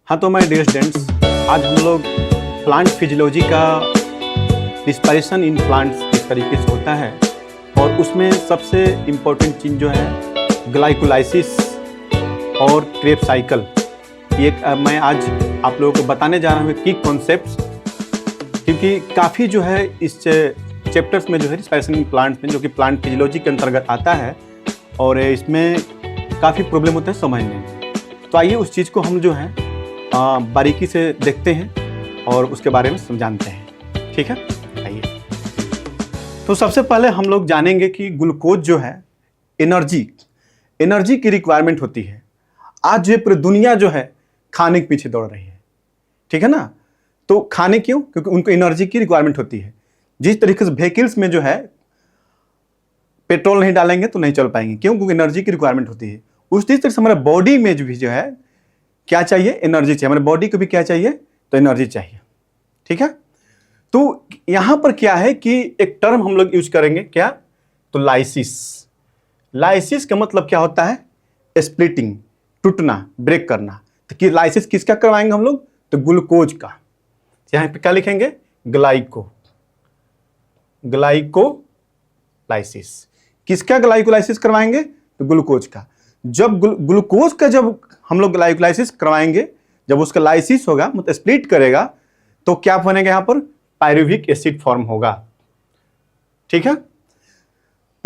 हाँ तो my dear students, आज हम लोग प्लांट फिजियोलॉजी का रिस्पायरेशन इन प्लांट्स किस तरीके से होता है और उसमें सबसे इम्पोर्टेंट चीज़ जो है ग्लाइकोलाइसिस और क्रेब साइकिल, ये मैं आज आप लोगों को बताने जा रहा हूँ की कॉन्सेप्ट्स, क्योंकि काफ़ी जो है इस चैप्टर्स में जो है रिस्पायरेशन इन प्लांट्स में, जो कि प्लांट फिजियोलॉजी के अंतर्गत आता है और इसमें काफ़ी प्रॉब्लम होता है समझने में। तो आइए उस चीज़ को हम जो है बारीकी से देखते हैं और उसके बारे में जानते हैं। ठीक है, आइए। तो सबसे पहले हम लोग जानेंगे कि ग्लूकोज जो है एनर्जी की रिक्वायरमेंट होती है। आज जो पूरी दुनिया जो है खाने के पीछे दौड़ रही है, ठीक है ना। तो खाने क्यों? क्योंकि उनको एनर्जी की रिक्वायरमेंट होती है। जिस तरीके से व्हीकल्स में जो है पेट्रोल नहीं डालेंगे तो नहीं चल पाएंगे, क्यों? क्योंकि एनर्जी की रिक्वायरमेंट होती है। उस तरह से हमारे बॉडी में भी जो है क्या चाहिए? एनर्जी चाहिए। हमारे बॉडी को भी क्या चाहिए? तो एनर्जी चाहिए। ठीक है। तो यहां पर क्या है कि एक टर्म हम लोग यूज करेंगे, क्या? तो लाइसिस का मतलब क्या होता है? स्प्लिटिंग, टूटना, ब्रेक करना। तो कि लाइसिस किसका करवाएंगे हम लोग? तो ग्लूकोज का। यहां पे क्या लिखेंगे? ग्लाइकोलाइसिस। किसका ग्लाइकोलाइसिस करवाएंगे? तो ग्लूकोज का। जब ग्लूकोज का जब हम लोग ग्लाइकोलाइसिस करवाएंगे, जब उसका लाइसिस होगा मतलब स्प्लिट करेगा, तो क्या बनेगा? यहां पर पायरुविक एसिड फॉर्म होगा। ठीक है,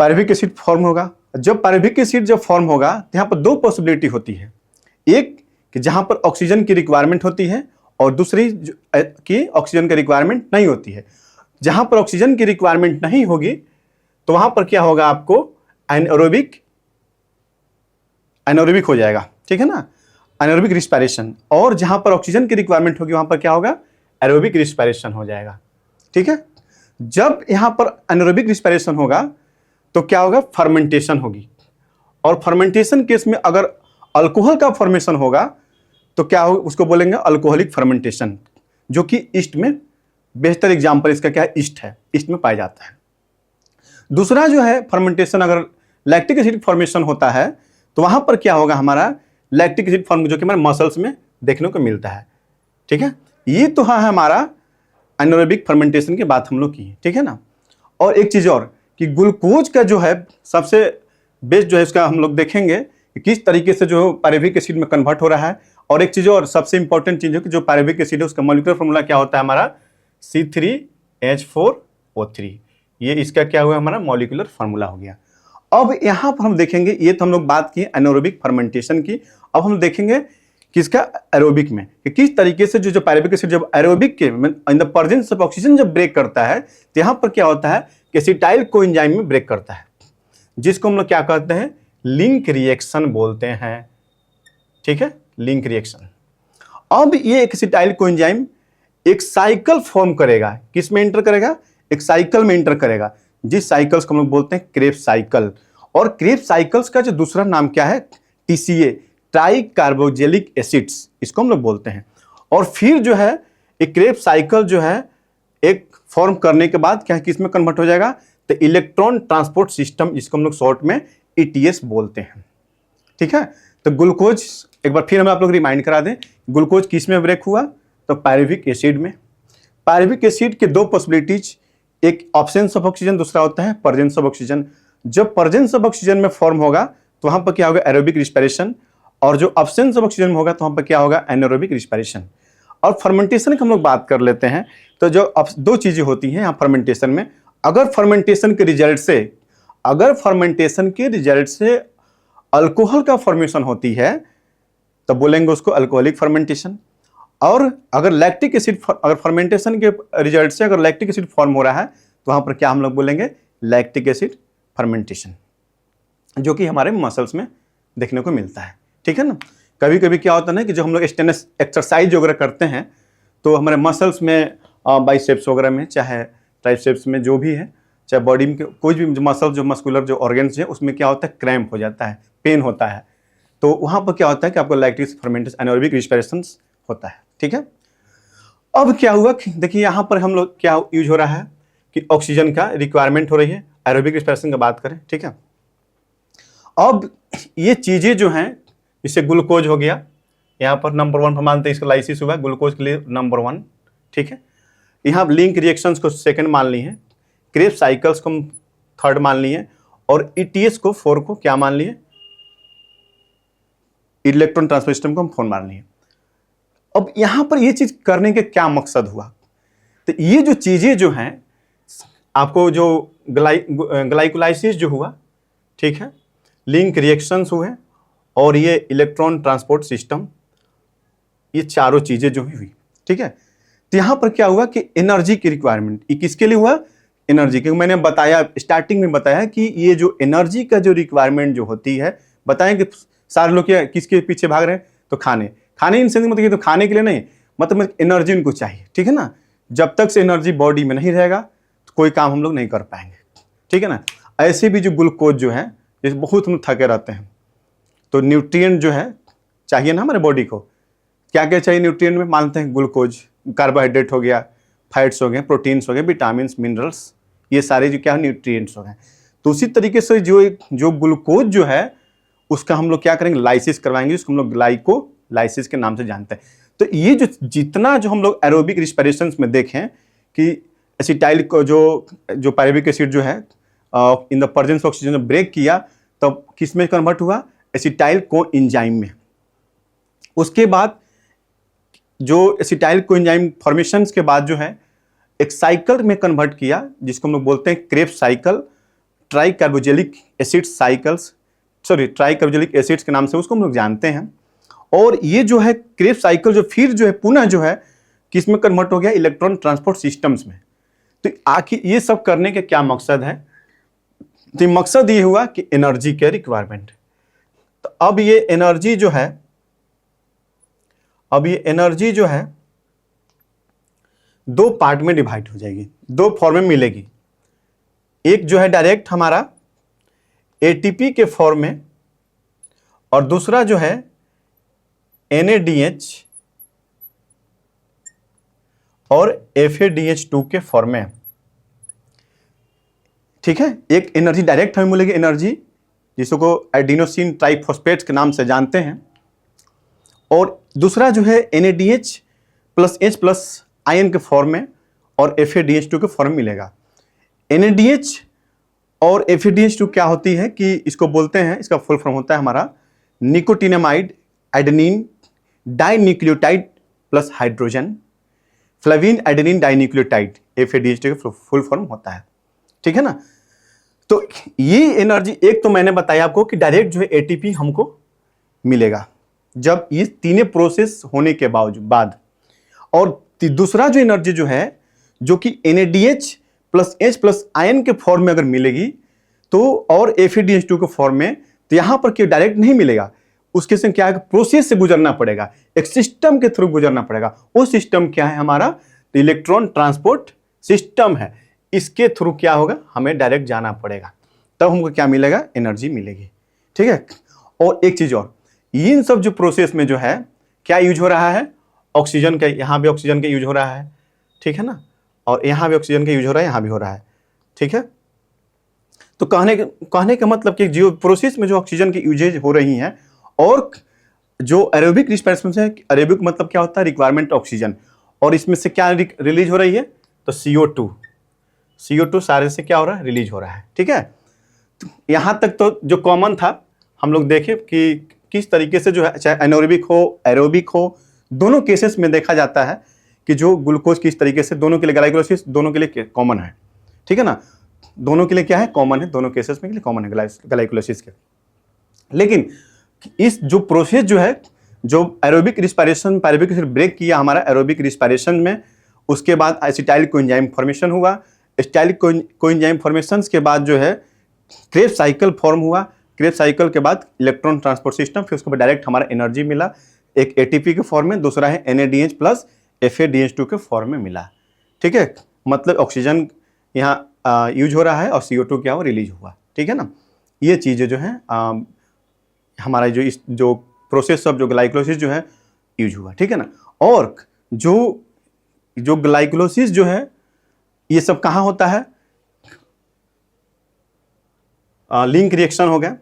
पायरुविक एसिड फॉर्म होगा। जब पायरुविक एसिड जब फॉर्म होगा तो यहां पर दो पॉसिबिलिटी होती है। एक कि जहां पर ऑक्सीजन की रिक्वायरमेंट होती है और दूसरी कि ऑक्सीजन की रिक्वायरमेंट नहीं होती है। जहां पर ऑक्सीजन की रिक्वायरमेंट नहीं होगी तो वहां पर क्या होगा? आपको एनारोबिक हो जाएगा। ठीक है ना, एनारोबिक रिस्पायरेशन। और जहां पर ऑक्सीजन की रिक्वायरमेंट होगी वहां पर क्या होगा? एरोबिक रिस्पायरेशन हो जाएगा। ठीक है। जब यहां पर एनारोबिक रिस्पायरेशन होगा तो क्या होगा? फर्मेंटेशन होगी। और फर्मेंटेशन केस में अगर अल्कोहल का फॉर्मेशन होगा तो क्या होगा? उसको बोलेंगे अल्कोहलिक फर्मेंटेशन, जो कि ईस्ट में बेहतर एग्जाम्पल इसका क्या है? ईस्ट है, ईस्ट में पाया जाता है। दूसरा जो है फर्मेंटेशन, अगर लैक्टिक एसिड फॉर्मेशन होता है तो वहां पर क्या होगा? हमारा लैक्टिक एसिड फॉर्म, जो कि हमारे मसल्स में देखने को मिलता है। ठीक है, ये तो है हमारा एनारोबिक फर्मेंटेशन की बात हम लोग की। ठीक है ना। और एक चीज और कि ग्लूकोज का जो है सबसे बेस्ट जो है इसका हम लोग देखेंगे कि किस तरीके से जो पायरुविक एसिड में कन्वर्ट हो रहा है। और एक चीज और सबसे इंपॉर्टेंट चीज है कि जो पायरुविक एसिड है उसका मॉलिक्यूलर फॉर्मूला क्या होता है? हमारा C3H4O3। ये इसका क्या हुआ? हमारा मॉलिक्यूलर फार्मूला हो गया। अब यहां पर हम देखेंगे, ये तो हम लोग बात की एनारोबिक फर्मेंटेशन की। अब हम देखेंगे किसका? एरोबिक में, कि किस तरीके से जो पायरुविक एसिड जब एरोबिक के इन द प्रेजेंस ऑफ ऑक्सीजन जब ब्रेक करता है तो यहां पर क्या होता है कि एसिटाइल कोएंजाइम में ब्रेक करता है, जिसको हम लोग क्या कहते हैं? लिंक रिएक्शन बोलते हैं। ठीक है, लिंक रिएक्शन। अब ये एसिटाइल कोएंजाइम एक साइकिल फॉर्म करेगा। किस में एंटर करेगा? एक साइकिल में एंटर करेगा, जिस साइकिल्स को हम लोग बोलते हैं क्रेब साइकिल। और क्रेब साइकिल्स का जो दूसरा नाम क्या है? TCA, ट्राई कार्बोक्सिलिक एसिड्स, इसको हम लोग बोलते हैं। और फिर जो है एक क्रेब साइकिल जो है एक फॉर्म करने के बाद क्या किस में कन्वर्ट हो जाएगा? तो इलेक्ट्रॉन ट्रांसपोर्ट सिस्टम, जिसको हम लोग शॉर्ट में ETS बोलते हैं। ठीक है। तो ग्लूकोज एक बार फिर हम आप लोग रिमाइंड करा दें, ग्लूकोज किस में ब्रेक हुआ? तो पायरुविक एसिड में। पायरुविक एसिड के दो पॉसिबिलिटीज, एक ऑब्सेंस ऑफ ऑक्सीजन, दूसरा होता है प्रेजेंस ऑफ ऑक्सीजन। जब प्रेजेंस ऑफ ऑक्सीजन में फॉर्म होगा तो वहां पर क्या होगा? Aerobic respiration. और जो ऑब्सेंस ऑफ ऑक्सीजन में होगा तो वहां पर क्या होगा? Anaerobic respiration. और फर्मेंटेशन की हम लोग बात कर लेते हैं। तो जो दो चीजें होती हैं यहाँ फर्मेंटेशन में। अगर फर्मेंटेशन के रिजल्ट से अल्कोहल का फॉर्मेशन होती है तो बोलेंगे उसको अल्कोहलिक फर्मेंटेशन। और अगर लैक्टिक एसिड, अगर फर्मेंटेशन के रिजल्ट से अगर लैक्टिक एसिड फॉर्म हो रहा है तो वहां पर क्या हम लोग बोलेंगे? लैक्टिक एसिड फर्मेंटेशन, जो कि हमारे मसल्स में देखने को मिलता है। ठीक है ना। कभी कभी क्या होता है ना कि जो हम लोग स्टेनस एक्सरसाइज वगैरह करते हैं तो हमारे मसल्स में बाइसेप्स वगैरह में, चाहे ट्राइसेप्स में, जो भी है, चाहे बॉडी में कोई भी मसल, जो मस्कुलर जो ऑर्गन्स है उसमें क्या होता है? क्रैम्प हो जाता है, पेन होता है। तो वहां पर क्या होता है कि आपको लैक्टिक फर्मेंटेशन, एनारोबिक रिस्पायरेशन होता है। ठीक है। अब क्या हुआ कि देखिए यहां पर हम लोग क्या यूज हो रहा है कि ऑक्सीजन का रिक्वायरमेंट हो रही है, एरोबिक रिस्पायरेशन की बात करें। ठीक है। अब ये चीजें जो हैं, जैसे ग्लूकोज हो गया, यहाँ पर नंबर 1 मानते हैं, इसका लाइसिस हुआ ग्लूकोज के लिए नंबर 1, ठीक है। यहाँ लिंक रिएक्शंस को सेकंड मान ली है, क्रेब्स साइकिल्स को हम थर्ड मान लिए, और ईटीएस को 4 को क्या मान लिए, इलेक्ट्रॉन ट्रांसफर सिस्टम को हम 4 मान लिए। अब यहाँ पर ये चीज करने के क्या मकसद हुआ, तो ये जो चीजें जो हैं आपको जो ग्लाइकोलाइसिस जो हुआ, ठीक है, लिंक रिएक्शंस हुए और ये इलेक्ट्रॉन ट्रांसपोर्ट सिस्टम, ये चारों चीजें जो हुई, ठीक है। तो यहाँ पर क्या हुआ कि एनर्जी की रिक्वायरमेंट, ये किसके लिए हुआ, एनर्जी, क्योंकि मैंने बताया स्टार्टिंग में बताया कि ये जो एनर्जी का जो रिक्वायरमेंट जो होती है, बताएं कि सारे लोग क्या किसके पीछे भाग रहे हैं, तो खाने इन से मतलब, तो खाने के लिए नहीं, मतलब एनर्जी उनको चाहिए, ठीक है ना। जब तक से एनर्जी बॉडी में नहीं रहेगा तो कोई काम हम लोग नहीं कर पाएंगे, ठीक है ना। ऐसे भी जो ग्लूकोज जो है, जैसे बहुत हम थके रहते हैं, तो न्यूट्रिएंट जो है चाहिए ना हमारे बॉडी को, क्या क्या चाहिए न्यूट्रिएंट में, मानते हैं ग्लूकोज, कार्बोहाइड्रेट हो गया, फैट्स हो गए, प्रोटीन्स हो गए, विटामिन मिनरल्स, ये सारे जो क्या है न्यूट्रिएंट्स हो गए। तो उसी तरीके से जो ग्लूकोज जो है उसका हम लोग क्या करेंगे, लाइसिस करवाएंगे, उसको हम लोग ग्लाइकोलाइसिस के नाम से जानते हैं। तो ये जो जितना जो हम लोग एरोबिक रिस्पिरेशंस में देखें कि एसिटाइल को जो पायरुविक एसिड जो है in the presence of oxygen break किया, तब किस में कन्वर्ट हुआ, एसिटाइल को एंजाइम में। उसके बाद जो एसिटाइल को एंजाइम फॉर्मेशन के बाद जो है एक साइकिल में कन्वर्ट किया, जिसको हम लोग बोलते हैं Krebs cycle, tricarboxylic acid cycles, sorry tricarboxylic acids के नाम से उसको हम लोग जानते हैं। और ये जो है क्रेब्स साइकिल जो फिर जो है पुनः जो है किस में कन्वर्ट हो गया, इलेक्ट्रॉन ट्रांसपोर्ट सिस्टम्स में। तो आखिर ये सब करने के क्या मकसद है, तो मकसद ये हुआ कि एनर्जी के रिक्वायरमेंट। तो अब ये एनर्जी जो है दो पार्ट में डिवाइड हो जाएगी, दो फॉर्म में मिलेगी। एक जो है डायरेक्ट हमारा एटीपी के फॉर्म में, और दूसरा जो है NADH और FADH2 के फॉर्म में, ठीक है। एक एनर्जी डायरेक्ट हमें मिलेगी एनर्जी, जिसको एडिनोसिन ट्राइफॉस्फेट के नाम से जानते हैं, और दूसरा जो है NADH प्लस H+ आयन के फॉर्म में और FADH2 के फॉर्म मिलेगा। NADH और FADH2 क्या होती है कि इसको बोलते हैं, इसका फुल फॉर्म होता है हमारा nicotinamide adenine dinucleotide plus hydrogen, flavin adenine dinucleotide, FADH2 का फुल फॉर्म होता है, ठीक है ना। तो ये एनर्जी, एक तो मैंने बताया आपको कि डायरेक्ट जो है ATP हमको मिलेगा जब ये तीनों प्रोसेस होने के बाद, और दूसरा जो एनर्जी जो है जो कि NADH प्लस H+ आयन के फॉर्म में अगर मिलेगी तो, और FADH2 के फॉर्म में, तो यहां पर क्यों डायरेक्ट नहीं मिलेगा, उसके से क्या है, प्रोसेस से गुजरना पड़ेगा, एक सिस्टम के थ्रू गुजरना पड़ेगा। वो सिस्टम क्या है हमारा, तो इलेक्ट्रॉन ट्रांसपोर्ट सिस्टम है, इसके थ्रू क्या होगा, हमें डायरेक्ट जाना पड़ेगा, तब हमको क्या मिलेगा, एनर्जी मिलेगी, ठीक है। और एक चीज और, इन सब जो प्रोसेस में जो है क्या यूज हो रहा है, ऑक्सीजन का, यहाँ भी ऑक्सीजन का यूज हो रहा है, ठीक है ना, और यहाँ भी ऑक्सीजन का यूज हो रहा है, यहाँ भी हो रहा है, ठीक है। तो कहने का मतलब कि जो प्रोसेस में जो ऑक्सीजन की यूजेज हो रही हैं, और जो एरोबिक रिस्पिरेशन है, एरोबिक मतलब क्या होता है, रिक्वायरमेंट ऑक्सीजन, और इसमें से क्या रिलीज हो रही है, तो CO2 सारे से क्या हो रहा है, रिलीज हो रहा है, ठीक है। तो यहाँ तक तो जो कॉमन था हम लोग देखें कि किस तरीके से जो है, चाहे एनोरेबिक हो एरोबिक हो, दोनों केसेस में देखा जाता है कि जो ग्लूकोज किस तरीके से, दोनों के लिए ग्लाइकोलाइसिस दोनों के लिए कॉमन है, ठीक है ना, दोनों के लिए क्या है, कॉमन है, दोनों केसेस में के लिए कॉमन है ग्लाइकोलाइसिस के। लेकिन इस जो प्रोसेस जो है, जो aerobic respiration, pyruvic acid break किया हमारा एरोबिक रिस्पिरेशन में, उसके बाद एसिटाइल कोएंजाइम फॉर्मेशन हुआ, एसिटाइल कोएंजाइम फॉर्मेशन के बाद जो है क्रेब्स साइकिल फॉर्म हुआ, क्रेब्स साइकिल के बाद इलेक्ट्रॉन ट्रांसपोर्ट सिस्टम, फिर उसके बाद डायरेक्ट हमारा एनर्जी मिला, एक ATP के फॉर्म में, दूसरा है NADH प्लस FADH2 के फॉर्म में मिला, ठीक है। मतलब ऑक्सीजन यहाँ यूज हो रहा है और CO2 क्या हो, रिलीज हुआ, ठीक है ना। ये चीज़ें जो है हमारा जो प्रोसेस ऑफ जो ग्लाइकोलाइसिस जो है यूज हुआ, ठीक है ना। और जो ग्लाइकोलाइसिस जो है ये सब कहाँ होता है, लिंक रिएक्शन हो गया,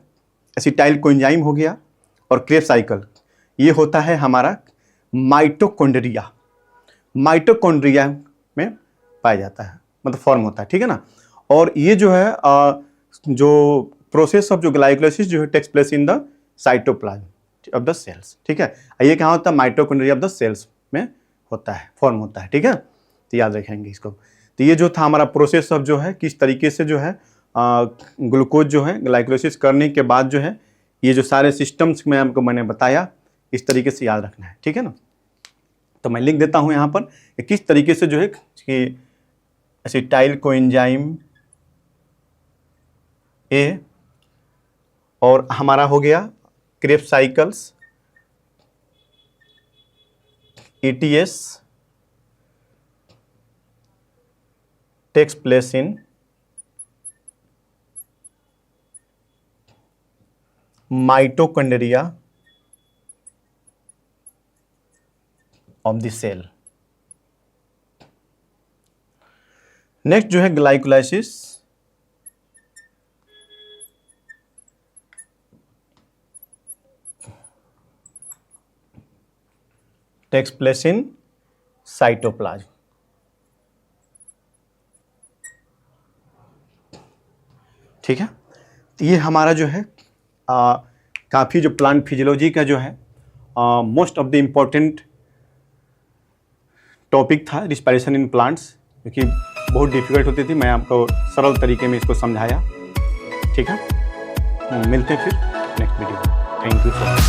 एसिटाइल कोएंजाइम हो गया और क्रेब्स साइकिल, ये होता है हमारा माइटोकॉन्ड्रिया। माइटोकॉन्ड्रिया में पाया जाता है, मतलब फॉर्म होता है, ठीक है ना। और ये जो है जो प्रोसेस ऑफ जो ग्लाइकोलाइसिस जो है takes place in the cytoplasm of the cells, ठीक है। ये कहाँ होता है, माइटोकॉन्ड्रिया ऑफ द सेल्स में होता है, फॉर्म होता है, ठीक है। तो याद रखेंगे इसको। तो ये जो था हमारा प्रोसेस ऑफ जो है किस तरीके से जो है ग्लूकोज जो है ग्लाइकोलाइसिस करने के बाद जो है ये जो सारे सिस्टम्स में आपको मैंने बताया, इस तरीके से याद रखना है, ठीक है ना। तो मैं लिख देता हूँ यहाँ पर कि किस तरीके से जो है कि एसिटाइल कोएंजाइम ए और हमारा हो गया Krebs cycles ETS takes place in mitochondria of the cell. Next जो है glycolysis takes place in cytoplasm. ठीक है, तो ये हमारा जो है काफ़ी जो प्लांट फिजियोलॉजी का जो है most of the important topic था रिस्पायरेशन इन प्लांट्स, क्योंकि बहुत डिफिकल्ट होती थी। मैं आपको सरल तरीके में इसको समझाया, ठीक है। मिलते हैं फिर नेक्स्ट वीडियो में। Thank you so much.